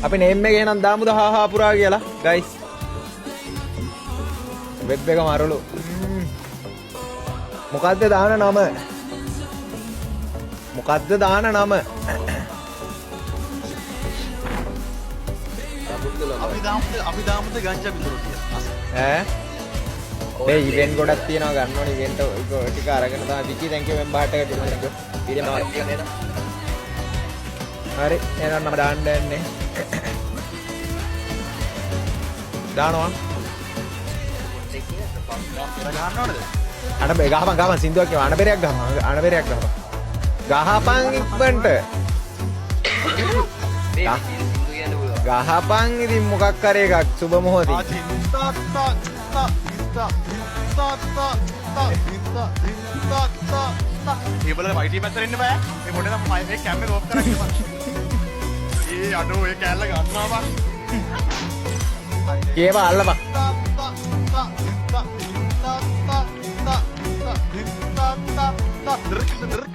අපි නේම් එක එහෙනම් දාමුද හාහා පුරා කියලා ගයිස්. වෙබ් එක මරලු. මොකද්ද දාන නම? මොකද්ද දාන නම? අපි දාමුද ගංජා බිඳුරු කියලා. ඈ ඒ ඉවෙන්ට් ගොඩක් තියෙනවා ගන්න ඕනේ ඉවෙන්ට් ටික අරගෙන තමයි විකි thank you මෙම්බර්ට එකට දෙන්න. ඊට පස්සේ හරි එහෙනම් මම දාන්න යන්නේ. දානවා. අනබේ ගහපන් සින්දුවක් කියව අනබෙරයක් ගහපන්. ගහපන් ඉක්මනට. ගහපන් ඉතින් මොකක් හරි එකක් සුබ මොහොතේ. ඒවල වයිටි පැත්තට එන්න බෑ. මේ මොඩේ නම් මේ කැමරේ ඕෆ් කරන්න බෑ. ඒ අඩෝ ඒ කැල්ල ගන්නවා බා. කේවා අල්ලපන්. තා